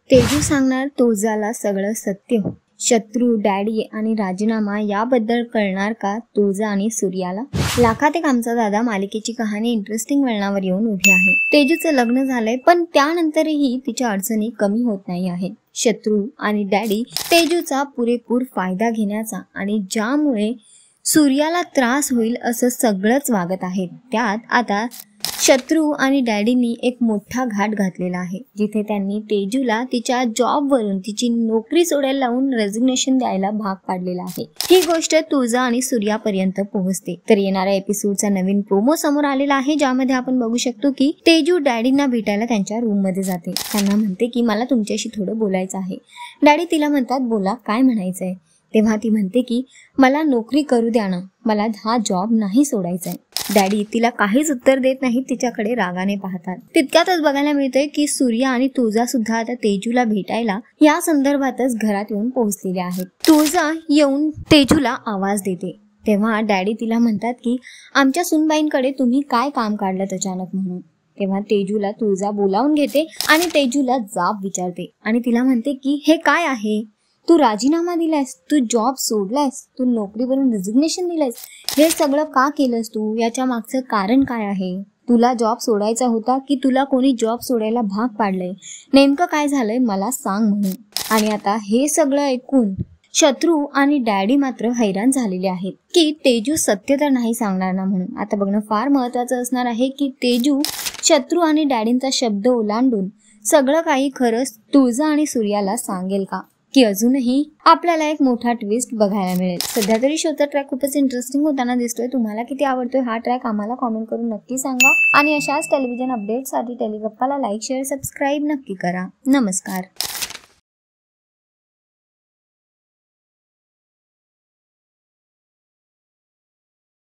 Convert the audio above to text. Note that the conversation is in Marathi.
तेजू सांगणार तुळजाला सगळं सत्य. शत्रू, डॅडी आणि राजीनामा याबद्दल कळणार का तुळजा आणि सूर्याला? लाखात एक आमचा दादा मालिकेची कहाणी इंटरेस्टिंग वळणावर येऊन उभी आहे. तेजूचं लग्न झालंय, पण त्यानंतरही तिच्या अडचणी कमी होत नाही आहेत. शत्रू आणि डॅडी तेजूचा पुरेपूर फायदा घेण्याचा आणि ज्यामुळे सूर्याला त्रास होईल असं सगळंच वागत आहेत. त्यात आता शत्रू आणि डॅडींनी एक मोठा घाट घातलेला आहे, जिथे त्यांनी तेजूला तिच्या जॉबवरून तिची नोकरी सोडायला लावून रेजिग्नेशन द्यायला भाग पाडलेला आहे. ही गोष्ट तुळजा आणि सूर्यापर्यंत पोहोचते. तर येणाऱ्या एपिसोडचा नवीन प्रोमो समोर आलेला आहे, ज्यामध्ये आपण बघू शकतो की तेजू डॅडींना भेटायला त्यांच्या रूम मध्ये जाते. त्यांना म्हणते की मला तुमच्याशी थोडं बोलायचं आहे. डॅडी तिला म्हणतात बोला, काय म्हणायचंय? तेव्हा ती म्हणते की मला नोकरी करू द्या ना, मला हा जॉब नाही सोडायचा आहे. डॅडी तिला काहीच उत्तर देत नाहीत, तिच्याकडे रागाने पाहतात. तितक्यातच बघायला मिळतंय की सूर्या आणि तुळजा सुद्धा आता तेजूला भेटायला या संदर्भातच घरात येऊन पोहोचलेले आहेत. तुळजा येऊन तेजूला आवाज देते. तेव्हा डॅडी तिला म्हणतात की आमच्या सुनबाईंकडे तुम्ही काय काम काढलं अचानक म्हणून. तेव्हा तेजूला तुळजा बोलावून घेते आणि तेजूला जाब विचारते आणि तिला म्हणते की हे काय आहे? तू राजीनामा दिलायस, तू जॉब सोडलायस, तू नोकरीवरून रेजिग्नेशन दिलायस, हे सगळं का केलंस तू? याच्या मागचं कारण काय आहे? तुला जॉब सोडायचा होता की तुला कोणी जॉब सोडायला भाग पाडलंय? नेमकं काय झालंय मला सांग म्हणून. आणि आता हे सगळं ऐकून शत्रू आणि डॅडी मात्र हैराण झालेले आहेत की तेजू सत्य तर नाही सांगणार ना म्हणून. आता बघणं फार महत्वाचं असणार आहे की तेजू शत्रू आणि डॅडींचा शब्द ओलांडून सगळं काही खरंच तुळजा आणि सूर्याला सांगेल का, की अजूनही आपल्याला एक मोठा ट्विस्ट बघायला मिळेल. सध्या तरी शोचा ट्रॅक खूपच इंटरेस्टिंग होताना दिसतोय. तुम्हाला किती आवडतोय हा ट्रॅक आम्हाला कॉमेंट करून नक्की सांगा. आणि अशाच टेलिव्हिजन अपडेट्ससाठी टेलिगप्पाला लाईक, शेअर, सबस्क्राईब नक्की करा. नमस्कार.